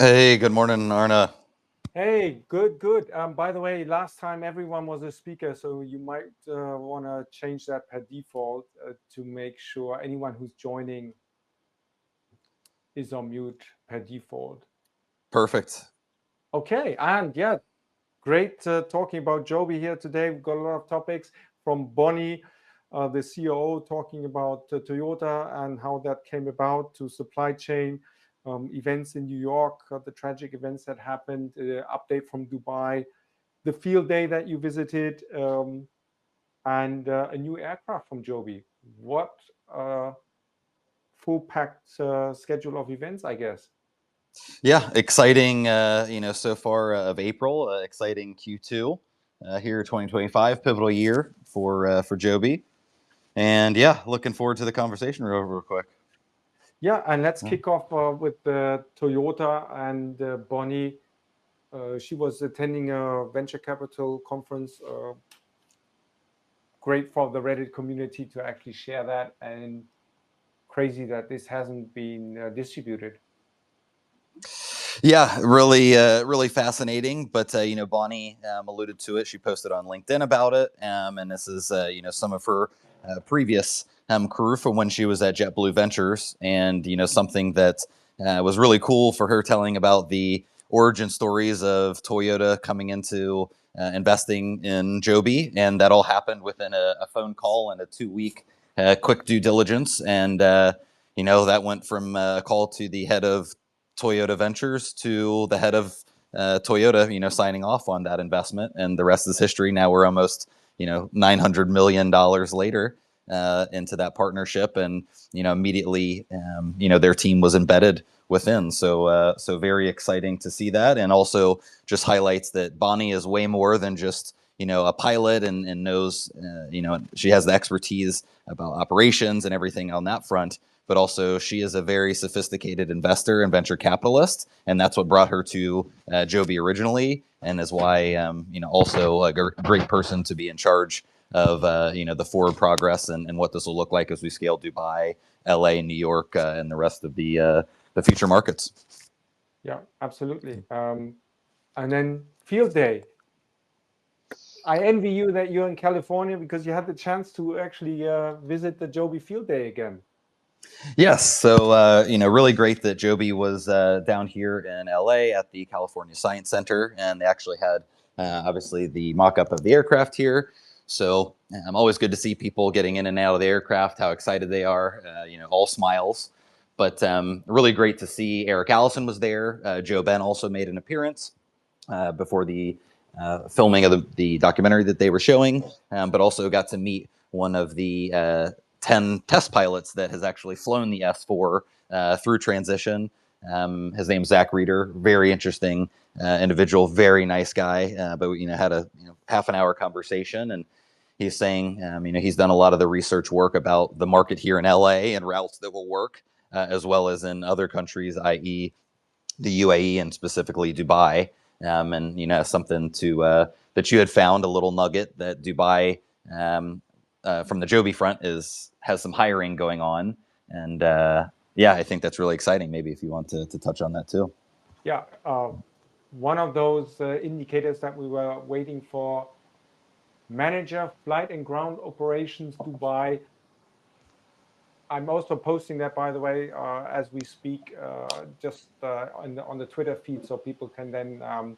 Hey, good morning, Arna. Hey, good, good. By the way, last time everyone was a speaker, so you might want to change that per default to make sure anyone who's joining is on mute per default. Perfect. Okay, and yeah, great talking about Joby here today. We've got a lot of topics from Bonnie, the COO, talking about Toyota and how that came about, to supply chain events in New York, the tragic events that happened, update from Dubai, the field day that you visited, and a new aircraft from Joby. What a full packed schedule of events, I guess. Yeah, exciting. So far of April, exciting Q2 here, 2025, pivotal year for Joby, and yeah, looking forward to the conversation real quick. Yeah, and let's Yeah. kick off with Toyota and Bonnie. She was attending a venture capital conference. Great for the Reddit community to actually share that, and crazy that this hasn't been distributed. Yeah, really fascinating. But Bonnie alluded to it. She posted on LinkedIn about it, and this is some of her previous career from when she was at JetBlue Ventures, and something that was really cool for her, telling about the origin stories of Toyota coming into investing in Joby, and that all happened within a phone call and a 2 week quick due diligence, and that went from a call to the head of Toyota Ventures to the head of Toyota, signing off on that investment, and the rest is history. Now we're almost, $900 million later into that partnership, and immediately, their team was embedded within. So very exciting to see that, and also just highlights that Bonnie is way more than just a pilot, and knows, she has the expertise about operations and everything on that front, but also she is a very sophisticated investor and venture capitalist, and that's what brought her to Joby originally, and is why also a great person to be in charge of the forward progress, and what this will look like as we scale Dubai, LA, New York, and the rest of the future markets. Yeah, absolutely. And then field day. I envy you that you're in California because you had the chance to actually visit the Joby Field Day again. Yes, so really great that Joby was down here in LA at the California Science Center, and they actually had obviously the mock-up of the aircraft here. So always good to see people getting in and out of the aircraft, how excited they are. All smiles. But really great to see Eric Allison was there. Joe Ben also made an appearance before the filming of the documentary that they were showing, but also got to meet one of the 10 test pilots that has actually flown the S4 through transition. His name's Zach Reeder, very interesting individual, very nice guy. But had a half an hour conversation, and he's saying he's done a lot of the research work about the market here in LA and routes that will work, as well as in other countries, i.e., the UAE and specifically Dubai. And something to that you had found, a little nugget, that Dubai, from the Joby front, is has some hiring going on, and yeah, I think that's really exciting. Maybe if you want to touch on that too. Yeah, one of those indicators that we were waiting for. Manager, Flight and Ground Operations, Dubai. I'm also posting that, by the way, as we speak, just on the Twitter feed, so people can then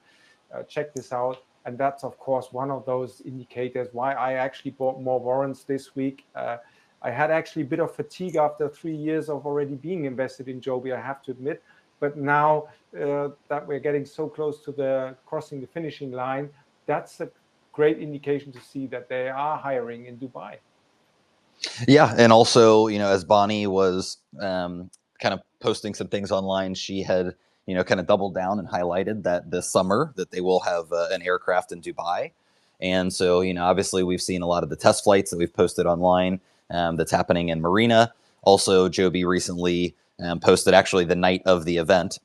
check this out. And that's, of course, one of those indicators why I actually bought more warrants this week. I had actually a bit of fatigue after 3 years of already being invested in Joby, I have to admit. But now that we're getting so close to the crossing the finishing line, that's a great indication to see that they are hiring in Dubai. Yeah, and also, as Bonnie was kind of posting some things online, she had kind of doubled down and highlighted that this summer that they will have an aircraft in Dubai. And so, obviously, we've seen a lot of the test flights that we've posted online, that's happening in Marina. Also, Joby recently posted, actually the night of the event,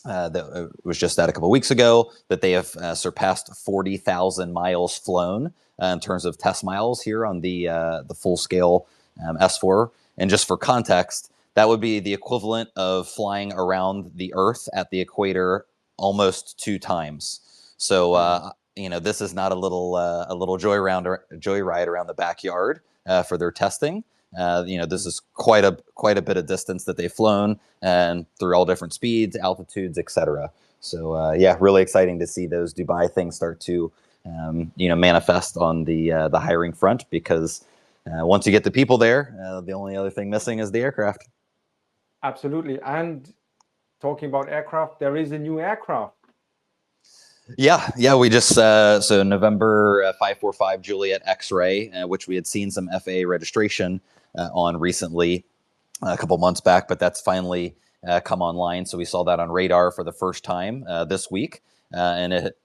that was just that a couple of weeks ago, that they have surpassed 40,000 miles flown in terms of test miles here on the full scale S4. And just for context, That would be the equivalent of flying around the Earth at the equator almost 2 times. So this is not a little joyride around the backyard for their testing. This is quite a bit of distance that they've flown, and through all different speeds, altitudes, etc. So yeah, really exciting to see those Dubai things start to manifest on the hiring front, because once you get the people there, the only other thing missing is the aircraft. Absolutely. And talking about aircraft, there is a new aircraft. Yeah, we just so November 545 Juliet X-ray, which we had seen some FAA registration on recently, a couple months back, but that's finally come online. So we saw that on radar for the first time this week, and it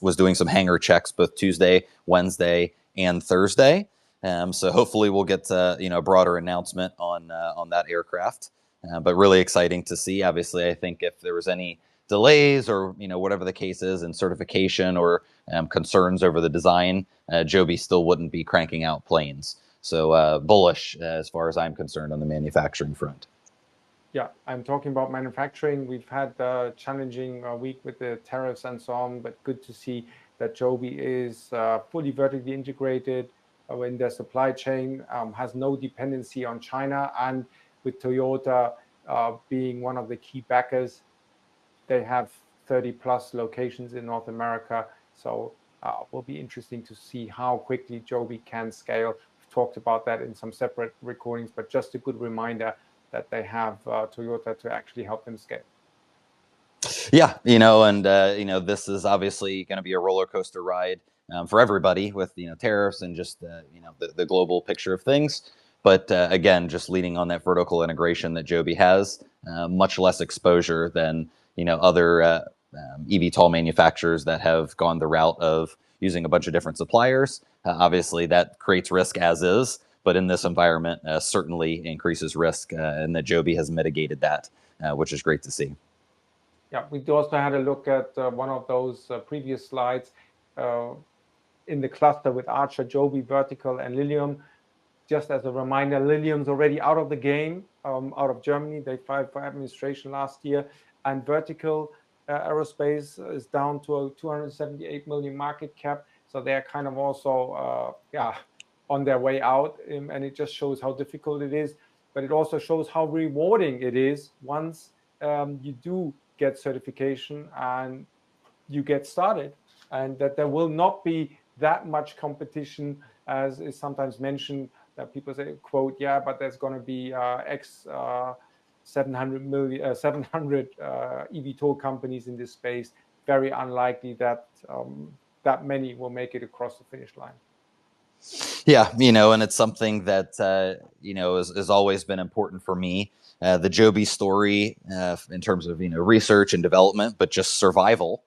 was doing some hangar checks both Tuesday, Wednesday, and Thursday. So hopefully we'll get a broader announcement on that aircraft. But really exciting to see. Obviously, I think if there was any delays or whatever the case is in certification or concerns over the design, Joby still wouldn't be cranking out planes. So bullish as far as I'm concerned on the manufacturing front. Yeah, I'm talking about manufacturing. We've had a challenging week with the tariffs and so on, but good to see that Joby is fully vertically integrated in their supply chain, has no dependency on China, and with Toyota being one of the key backers, they have 30 plus locations in North America. So will be interesting to see how quickly Joby can scale. We've talked about that in some separate recordings, but just a good reminder that they have Toyota to actually help them scale. Yeah, and this is obviously going to be a roller coaster ride for everybody with tariffs and just the global picture of things. But again, just leading on that vertical integration that Joby has, much less exposure than other eVTOL manufacturers that have gone the route of using a bunch of different suppliers. Obviously, that creates risk as is, but in this environment, certainly increases risk, and that Joby has mitigated that, which is great to see. Yeah, we also had a look at one of those previous slides in the cluster with Archer, Joby, Vertical, and Lilium. Just as a reminder, Lilium's already out of the game, out of Germany. They filed for administration last year. And Vertical Aerospace is down to a 278 million market cap. So they're kind of also, on their way out. And it just shows how difficult it is. But it also shows how rewarding it is once you do get certification and you get started, and that there will not be that much competition as is sometimes mentioned, that people say, quote, yeah, but there's going to be X 700 eVTOL companies in this space. Very unlikely that that many will make it across the finish line. Yeah, and it's something that has always been important for me. The Joby story, in terms of research and development, but just survival.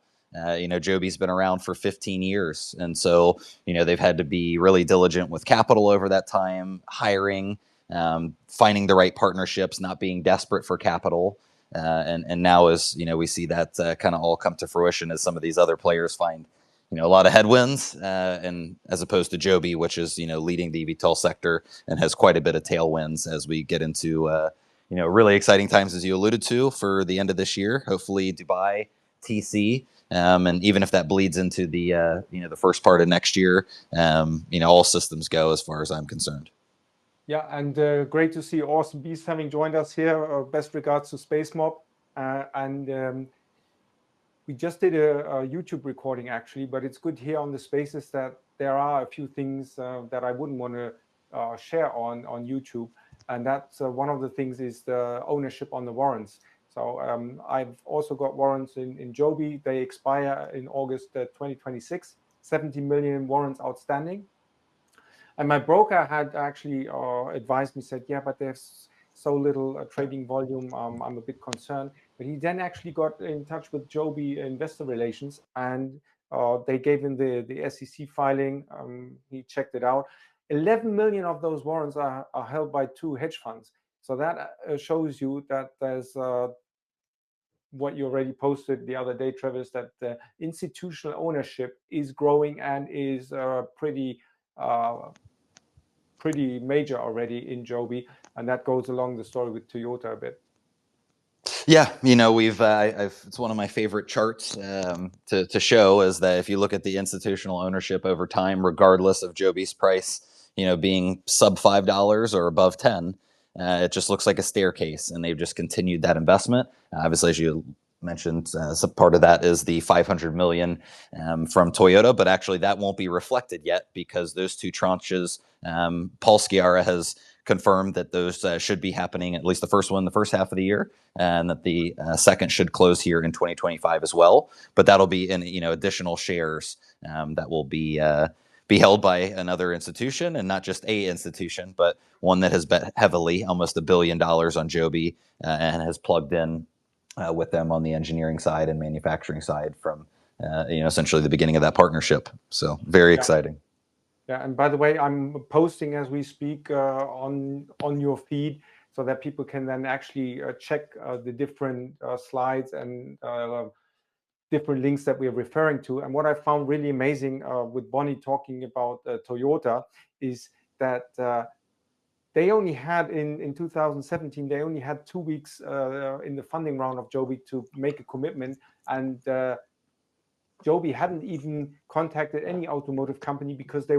Joby's been around for 15 years, and so they've had to be really diligent with capital over that time, hiring, finding the right partnerships, not being desperate for capital. And now, as we see that kind of all come to fruition as some of these other players find a lot of headwinds, and as opposed to Joby, which is leading the eVTOL sector and has quite a bit of tailwinds as we get into really exciting times, as you alluded to, for the end of this year. Hopefully, Dubai, TC, and even if that bleeds into the the first part of next year, all systems go as far as I'm concerned. Yeah, and great to see Awesome Beast having joined us here. Best regards to Space Mob, and we just did a YouTube recording actually, but it's good here on the Spaces that there are a few things that I wouldn't want to share on YouTube, and that's one of the things is the ownership on the warrants. So I've also got warrants in Joby. They expire in August 2026. 70 million warrants outstanding. And my broker had actually advised me, said, yeah, but there's so little trading volume. I'm a bit concerned. But he then actually got in touch with Joby Investor Relations, and they gave him the SEC filing. He checked it out. 11 million of those warrants are held by 2 hedge funds. So that shows you that there's what you already posted the other day, Travis, that the institutional ownership is growing and is pretty major already in Joby. and that goes along the story with Toyota a bit. Yeah, we've it's one of my favorite charts to show is that if you look at the institutional ownership over time, regardless of Joby's price, being sub $5 or above 10, it just looks like a staircase, and they've just continued that investment. Obviously, as you mentioned, some part of that is the 500 million from Toyota, but actually that won't be reflected yet because those two tranches, Paul Sciarra has confirmed that those should be happening, at least the first one, the first half of the year, and that the second should close here in 2025 as well. But that'll be in additional shares that will be held by another institution, and not just a institution, but one that has bet heavily, almost $1 billion on Joby, and has plugged in with them on the engineering side and manufacturing side from essentially the beginning of that partnership. So very exciting. Yeah, and by the way, I'm posting as we speak on your feed so that people can then actually check the different slides and different links that we're referring to. And what I found really amazing with Bonnie talking about Toyota is that they only had in 2017, they only had 2 weeks in the funding round of Joby to make a commitment, and Joby hadn't even contacted any automotive company because they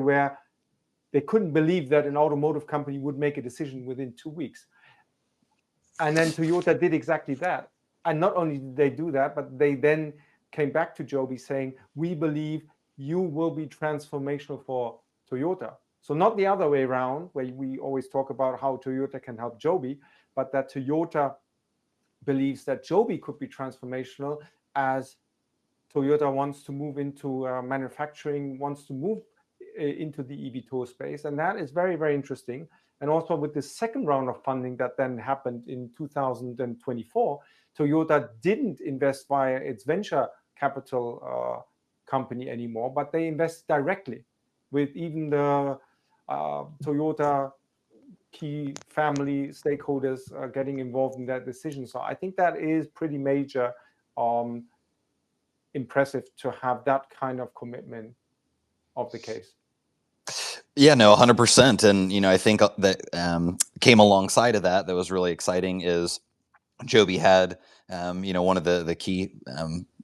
couldn't believe that an automotive company would make a decision within 2 weeks. And then Toyota did exactly that. And not only did they do that, but they then came back to Joby saying, we believe you will be transformational for Toyota. So not the other way around, where we always talk about how Toyota can help Joby, but that Toyota believes that Joby could be transformational as Toyota wants to move into manufacturing, wants to move into the eVTOL space. And that is very, very interesting. And also with the second round of funding that then happened in 2024, Toyota didn't invest via its venture capital company anymore, but they invest directly with even the Toyota key family stakeholders getting involved in that decision. So I think that is pretty major, impressive to have that kind of commitment of the case. Yeah, no, 100%. And, I think that came alongside of that was really exciting is Joby had, one of the key,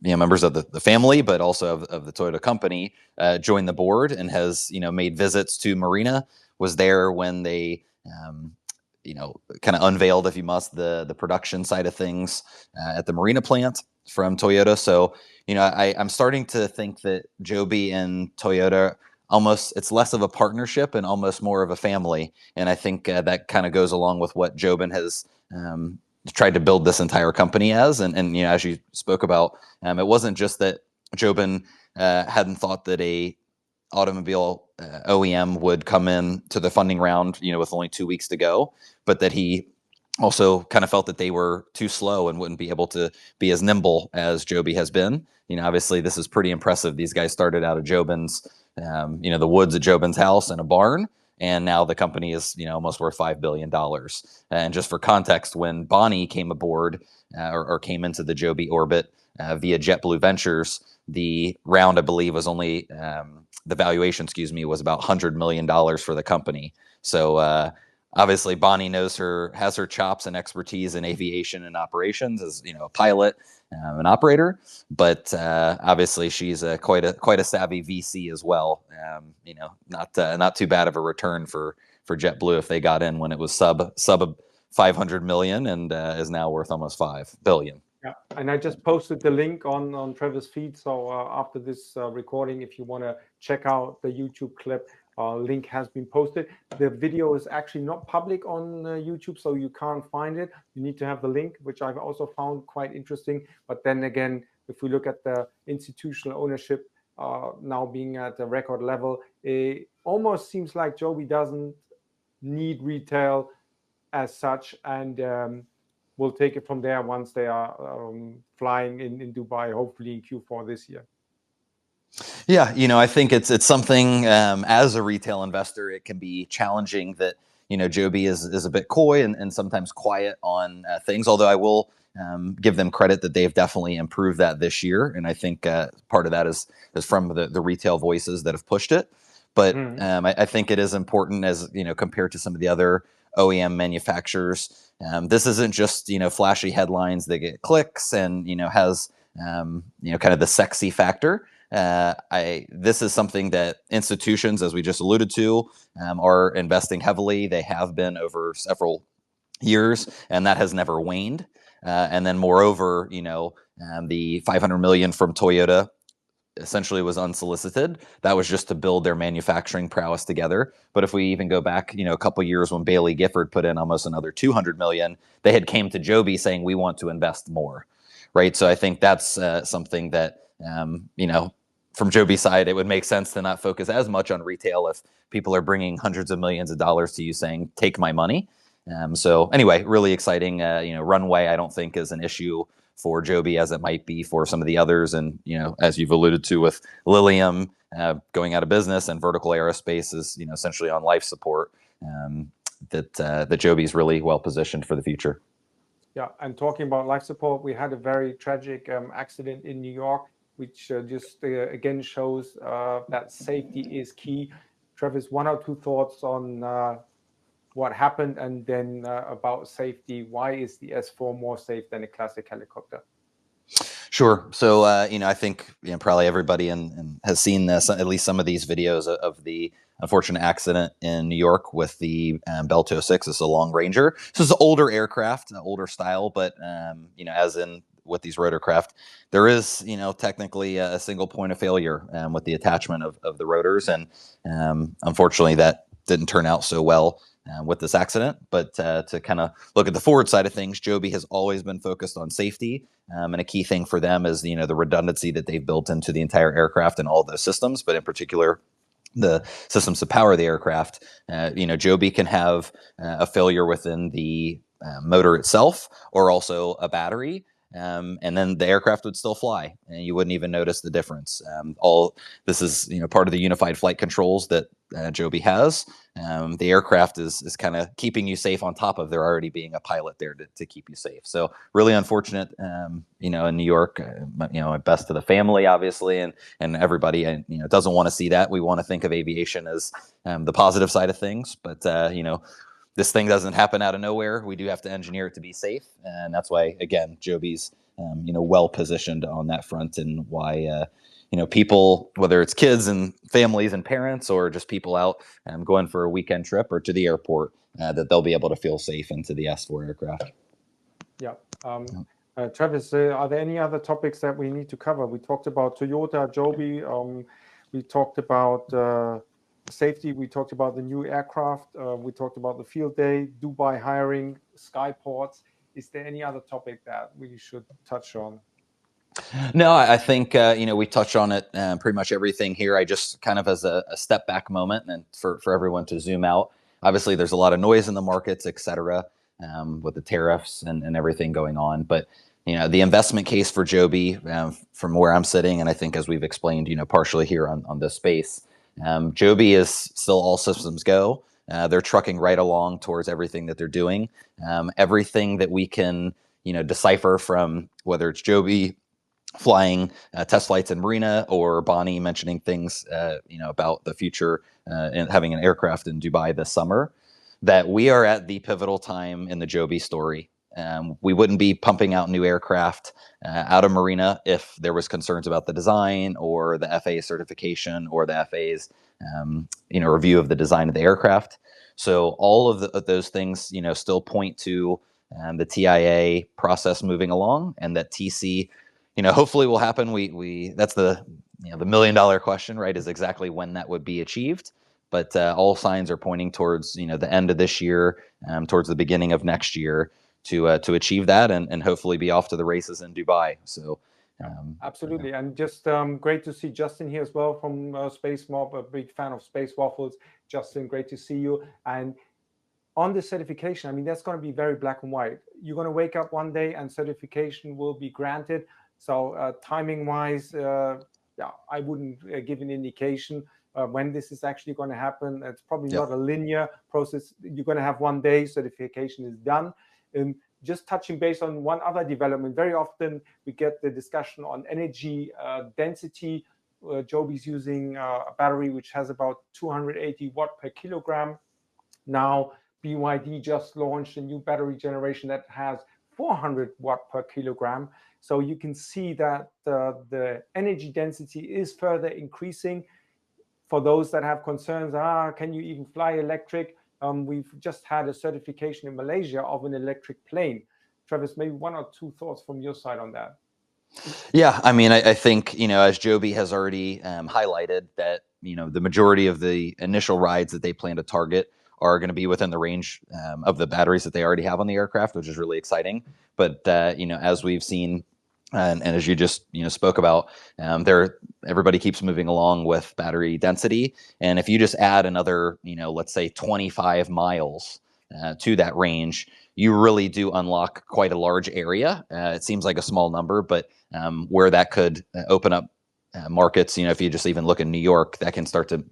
members of the family, but also of the Toyota company, join the board and has, made visits to Marina, was there when they, kind of unveiled, if you must, the production side of things at the Marina plant from Toyota. So, I'm starting to think that Joby and Toyota, almost, it's less of a partnership and almost more of a family. And I think that kind of goes along with what Jobin has tried to build this entire company as. And as you spoke about, it wasn't just that Jobin hadn't thought that a automobile OEM would come in to the funding round, with only 2 weeks to go, but that he also kind of felt that they were too slow and wouldn't be able to be as nimble as Joby has been. Obviously this is pretty impressive. These guys started out of Jobin's, the woods at Jobin's house in a barn, and now the company is, almost worth $5 billion. And just for context, when Bonnie came aboard or came into the Joby orbit via JetBlue Ventures, the round, I believe, was only the valuation, was about $100 million for the company. So obviously Bonnie has her chops and expertise in aviation and operations as, a pilot, an operator, but obviously she's quite a savvy VC as well. Not too bad of a return for JetBlue if they got in when it was sub 500 million and is now worth almost 5 billion. Yeah, and I just posted the link on Trevor's feed. So after this recording, if you want to check out the YouTube clip, link has been posted. The video is actually not public on YouTube, so you can't find it. You need to have the link, which I've also found quite interesting. But then again, if we look at the institutional ownership now being at a record level, it almost seems like Joby doesn't need retail as such, and we'll take it from there once they are flying in Dubai, hopefully in Q4 this year. Yeah, I think it's something as a retail investor, it can be challenging that, Joby is a bit coy and sometimes quiet on things, although I will give them credit that they've definitely improved that this year. And I think part of that is from the retail voices that have pushed it. But I think it is important as, compared to some of the other OEM manufacturers. This isn't just, flashy headlines that get clicks and, has, kind of the sexy factor. This is something that institutions, as we just alluded to, are investing heavily. They have been over several years, and that has never waned. And then, moreover, the 500 million from Toyota essentially was unsolicited. That was just to build their manufacturing prowess together. But if we even go back, a couple years when Bailey Gifford put in almost another 200 million, they had came to Joby saying we want to invest more, right? So I think that's something that from Joby's side, it would make sense to not focus as much on retail if people are bringing hundreds of millions of dollars to you saying, take my money. So anyway, really exciting. Runway, I don't think is an issue for Joby as it might be for some of the others. And, as you've alluded to with Lilium going out of business and Vertical Aerospace is, essentially on life support, that Joby is really well positioned for the future. Yeah, and talking about life support, we had a very tragic accident in New York, which just again shows that safety is key. Travis, one or two thoughts on what happened, and then about safety. Why is the S4 more safe than a classic helicopter? Sure. So, I think probably everybody has seen this, at least some of these videos of the unfortunate accident in New York with the Bell 206. It's a Long Ranger. So it's an older aircraft, an older style, but as in with these rotorcraft, there is technically a single point of failure with the attachment of the rotors, and unfortunately that didn't turn out so well with this accident. But to kind of look at the forward side of things, Joby has always been focused on safety. And a key thing for them is, the redundancy that they've built into the entire aircraft and all those systems, but in particular, the systems to power the aircraft. Joby can have a failure within the motor itself or also a battery. And then the aircraft would still fly, and you wouldn't even notice the difference. All this is, part of the unified flight controls that Joby has. The aircraft is kind of keeping you safe on top of there already being a pilot there to keep you safe. So really unfortunate, in New York. My best to the family, obviously, and everybody. And doesn't want to see that. We want to think of aviation as the positive side of things, but this thing doesn't happen out of nowhere. We do have to engineer it to be safe, and that's why, again, Joby's well positioned on that front, and why people, whether it's kids and families and parents, or just people out going for a weekend trip or to the airport, that they'll be able to feel safe into the S4 aircraft. Yeah. Travis, are there any other topics that we need to cover? We talked about Toyota, Joby. We talked about safety. We talked about the new aircraft. We talked about the field day, Dubai hiring, skyports. Is there any other topic that we should touch on? No, I think we touched on it, pretty much everything here. I just kind of as a step back moment, and for everyone to zoom out. Obviously, there's a lot of noise in the markets, et cetera, with the tariffs and everything going on. But the investment case for Joby, from where I'm sitting, and I think as we've explained, partially here on this space, Joby is still all systems go. They're trucking right along towards everything that they're doing. Everything that we can decipher from whether it's Joby flying test flights in Marina, or Bonny mentioning things about the future and having an aircraft in Dubai this summer, that we are at the pivotal time in the Joby story. We wouldn't be pumping out new aircraft out of Marina if there was concerns about the design or the FAA certification or the FAA's review of the design of the aircraft. So all of those things still point to the TIA process moving along, and that TC hopefully will happen. We that's the the $1 million question, right? Is exactly when that would be achieved. But all signs are pointing towards the end of this year, towards the beginning of next year, to achieve that, and hopefully be off to the races in Dubai. So absolutely, and just great to see Justin here as well from Space Mob, a big fan of Space Waffles. Justin, great to see you. And on the certification, I mean, that's going to be very black and white. You're going to wake up one day and certification will be granted. So timing wise, I wouldn't give an indication when this is actually going to happen. It's probably not a linear process. You're going to have one day certification is done. Just touching base on one other development, very often we get the discussion on energy density. Joby's using a battery which has about 280 watt per kilogram. Now, BYD just launched a new battery generation that has 400 watt per kilogram. So you can see that the energy density is further increasing. For those that have concerns, can you even fly electric? We've just had a certification in Malaysia of an electric plane. Travis, maybe one or two thoughts from your side on that. Yeah, I mean, I think, as Joby has already highlighted, that, the majority of the initial rides that they plan to target are going to be within the range of the batteries that they already have on the aircraft, which is really exciting. But, as we've seen, and as you just, spoke about, everybody keeps moving along with battery density. And if you just add another, let's say 25 miles to that range, you really do unlock quite a large area. It seems like a small number, but where that could open up markets, if you just even look in New York, that can start to,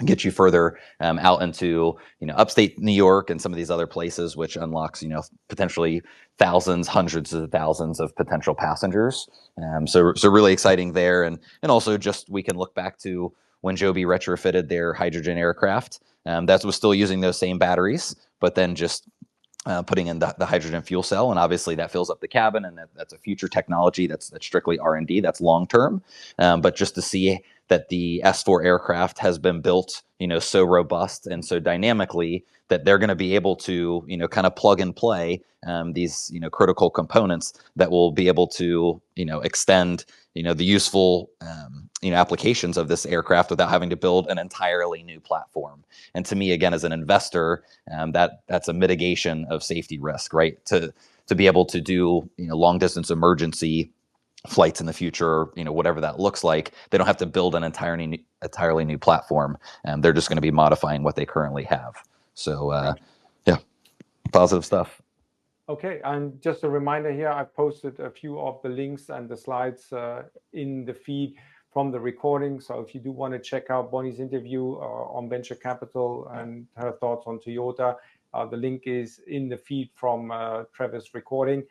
get you further out into, upstate New York and some of these other places, which unlocks, potentially thousands, hundreds of thousands of potential passengers. So really exciting there. And also just, we can look back to when Joby retrofitted their hydrogen aircraft. That was still using those same batteries, but then just putting in the hydrogen fuel cell, and obviously that fills up the cabin, and that's a future technology that's strictly R&D, that's long term. But just to see that the S4 aircraft has been built, so robust and so dynamically that they're going to be able to, kind of plug and play these, critical components that will be able to, extend, the useful, applications of this aircraft without having to build an entirely new platform. And to me, again, as an investor, that's a mitigation of safety risk, right? To be able to do, long distance emergency flights in the future, whatever that looks like, they don't have to build an entirely new platform. They're just going to be modifying what they currently have. So, yeah, positive stuff. Okay, and just a reminder here, I've posted a few of the links and the slides in the feed from the recording. So if you do want to check out Bonny's interview on venture capital and her thoughts on Toyota, the link is in the feed from Trevor's recording.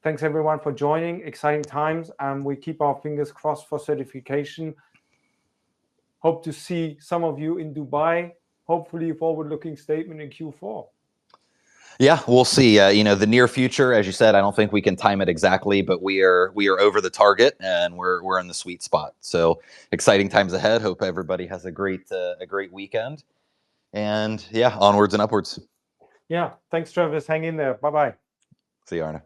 Thanks everyone for joining. Exciting times, and we keep our fingers crossed for certification. Hope to see some of you in Dubai. Hopefully, a forward-looking statement in Q4. Yeah, we'll see. The near future, as you said, I don't think we can time it exactly, but we are over the target, and we're in the sweet spot. So exciting times ahead. Hope everybody has a great weekend, and yeah, onwards and upwards. Yeah, thanks, Travis. Hang in there. Bye bye. See you, Arne.